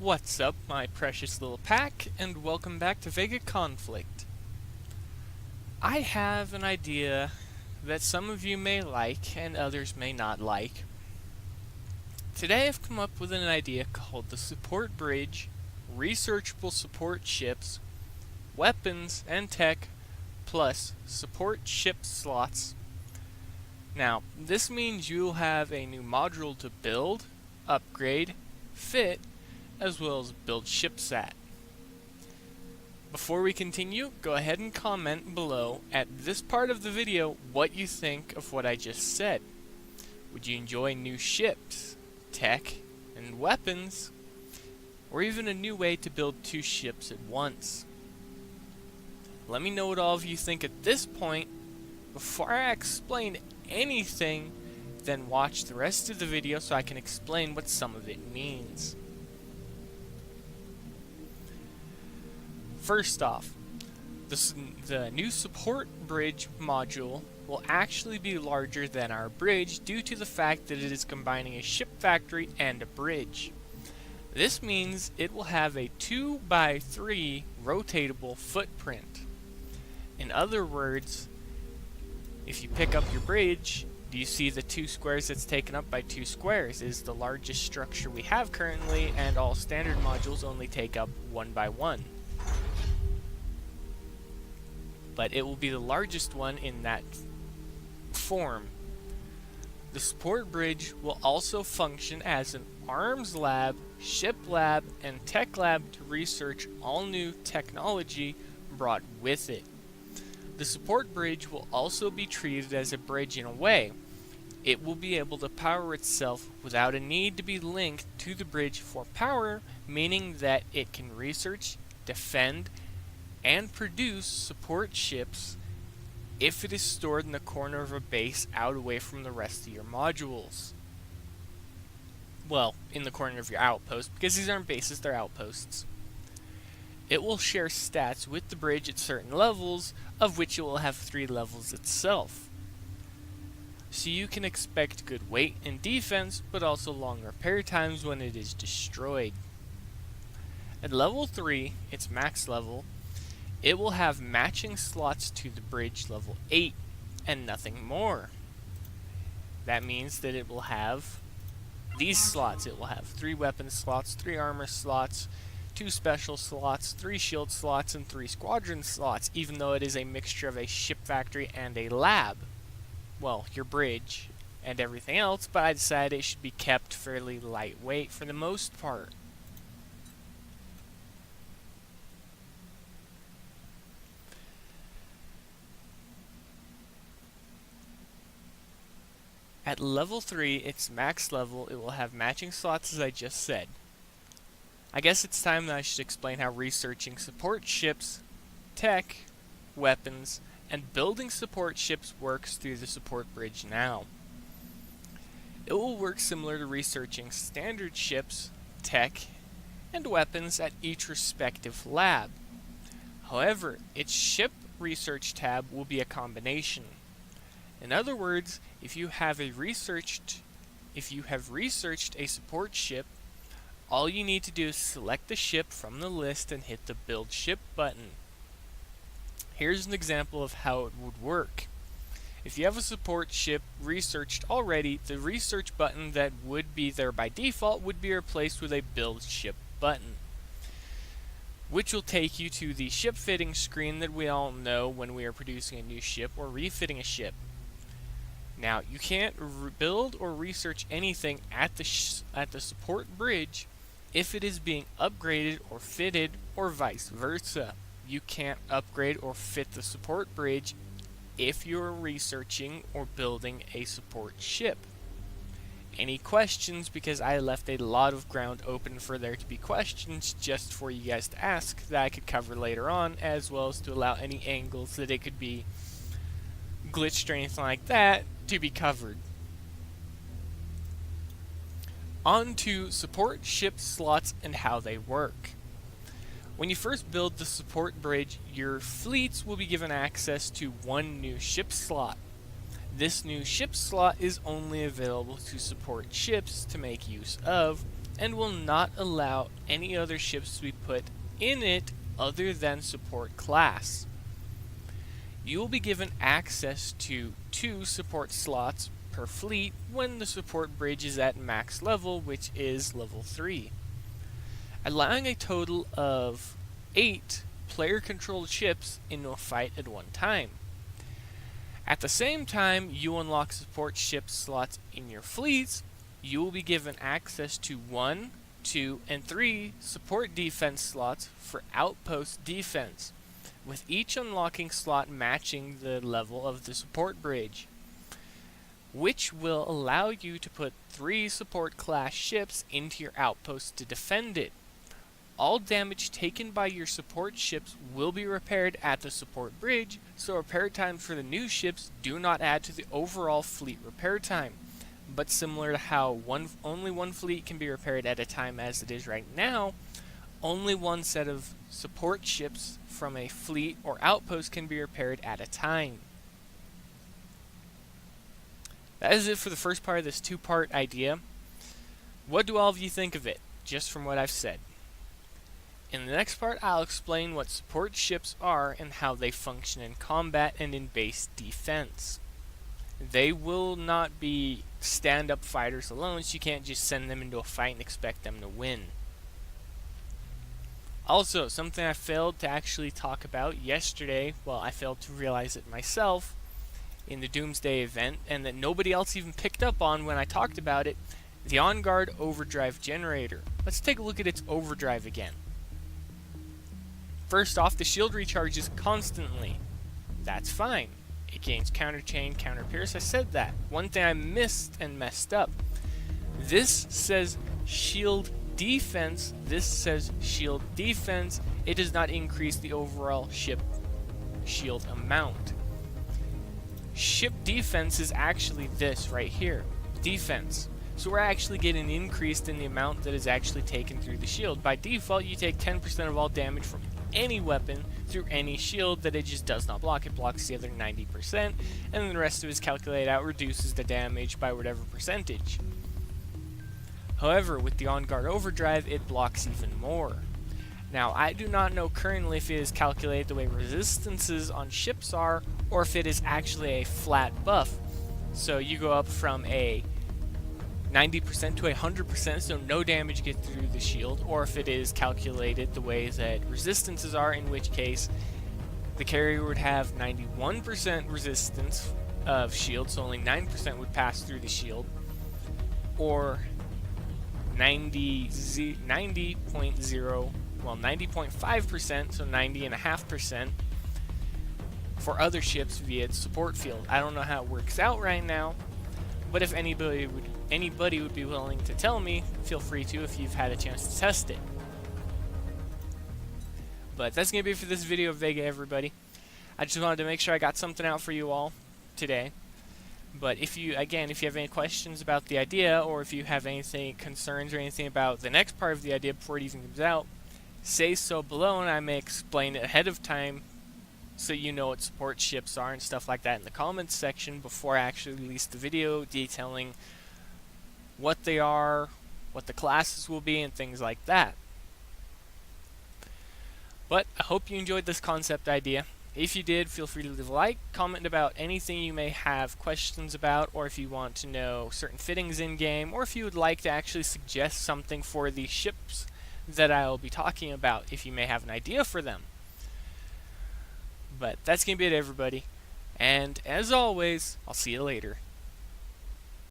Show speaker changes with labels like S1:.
S1: What's up, my precious little pack, and welcome back to VEGA Conflict. I have an idea that some of you may like and others may not like. Today I've come up with an idea called the Support Bridge, Researchable Support Ships, Weapons and Tech, plus Support Ship Slots. Now, this means you'll have a new module to build, upgrade, fit, as well as build ships at. Before we continue, go ahead and comment below at this part of the video what you think of what I just said. Would you enjoy new ships, tech, and weapons, or even a new way to build two ships at once? Let me know what all of you think at this point. Before I explain anything, then watch the rest of the video so I can explain what some of it means. First off, the new support bridge module will actually be larger than our bridge due to the fact that it is combining a ship factory and a bridge. This means it will have a 2x3 rotatable footprint. In other words, if you pick up your bridge, do you see the 2 squares that's taken up by 2 squares? It is the largest structure we have currently, and all standard modules only take up 1x1. But it will be the largest one in that form. The support bridge will also function as an arms lab, ship lab, and tech lab to research all new technology brought with it. The support bridge will also be treated as a bridge in a way. It will be able to power itself without a need to be linked to the bridge for power, meaning that it can research, defend, and produce support ships if it is stored in the corner of a base out away from the rest of your modules. Well, in the corner of your outpost, because these aren't bases, they're outposts. It will share stats with the bridge at certain levels, of which it will have 3 levels itself. So you can expect good weight and defense, but also long repair times when it is destroyed. At level 3, its max level, it will have matching slots to the bridge level 8 and nothing more. That means that it will have these slots. It will have 3 weapon slots, 3 armor slots, 2 special slots, 3 shield slots, and 3 squadron slots, even though it is a mixture of a ship factory and a lab. Well, your bridge and everything else, but I decided it should be kept fairly lightweight for the most part. At level 3, its max level, it will have matching slots as I just said. I guess it's time that I should explain how researching support ships, tech, weapons, and building support ships works through the support bridge now. It will work similar to researching standard ships, tech, and weapons at each respective lab. However, its ship research tab will be a combination. In other words, if you have researched a support ship, all you need to do is select the ship from the list and hit the Build Ship button. Here's an example of how it would work. If you have a support ship researched already, the research button that would be there by default would be replaced with a Build Ship button, which will take you to the ship fitting screen that we all know when we are producing a new ship or refitting a ship. Now, you can't build or research anything at the support bridge if it is being upgraded or fitted, or vice versa. You can't upgrade or fit the support bridge if you're researching or building a support ship. Any questions? Because I left a lot of ground open for there to be questions just for you guys to ask that I could cover later on, as well as to allow any angles that it could be glitched or anything like that to be covered. On to support ship slots and how they work. When you first build the support bridge, your fleets will be given access to 1 new ship slot. This new ship slot is only available to support ships to make use of, and will not allow any other ships to be put in it other than support class. You will be given access to 2 support slots per fleet when the support bridge is at max level, which is level 3, allowing a total of 8 player-controlled ships into a fight at one time. At the same time you unlock support ship slots in your fleets, you will be given access to 1, 2, and 3 support defense slots for outpost defense, with each unlocking slot matching the level of the support bridge, which will allow you to put 3 support class ships into your outpost to defend it. All damage taken by your support ships will be repaired at the support bridge, so repair times for the new ships do not add to the overall fleet repair time. But similar to how only one fleet can be repaired at a time as it is right now, only one set of support ships from a fleet or outpost can be repaired at a time. That is it for the first part of this 2-part idea. What do all of you think of it, just from what I've said? In the next part, I'll explain what support ships are and how they function in combat and in base defense. They will not be stand-up fighters alone, so you can't just send them into a fight and expect them to win. Also, something I failed to actually talk about yesterday, well, I failed to realize it myself in the Doomsday event, and that nobody else even picked up on when I talked about it, the on-guard overdrive generator. Let's take a look at its overdrive again. First off, the shield recharges constantly. That's fine. It gains counter chain, counter pierce. I said that. One thing I missed and messed up. This says shield defense. This says shield defense. It does not increase the overall ship shield amount. Ship defense is actually this right here. Defense. So we're actually getting increased in the amount that is actually taken through the shield. By default, you take 10% of all damage from any weapon through any shield that it just does not block. It blocks the other 90%, and then the rest of it is calculated out, reduces the damage by whatever percentage. However, with the on-guard overdrive, it blocks even more. Now, I do not know currently if it is calculated the way resistances on ships are, or if it is actually a flat buff. So you go up from a 90% to 100%, so no damage gets through the shield, or if it is calculated the way that resistances are, in which case the carrier would have 91% resistance of shield, so only 9% would pass through the shield, or 90.5%, so 90.5% for other ships via its support field. I don't know how it works out right now, but if anybody would be willing to tell me, feel free to if you've had a chance to test it. But that's going to be it for this video of VEGA, everybody. I just wanted to make sure I got something out for you all today. But if you have any questions about the idea, or if you have anything, concerns or anything about the next part of the idea before it even comes out, say so below and I may explain it ahead of time so you know what support ships are and stuff like that in the comments section before I actually release the video detailing what they are, what the classes will be, and things like that. But I hope you enjoyed this concept idea. If you did, feel free to leave a like, comment about anything you may have questions about, or if you want to know certain fittings in game, or if you would like to actually suggest something for the ships that I will be talking about, if you may have an idea for them. But that's going to be it, everybody. And as always, I'll see you later.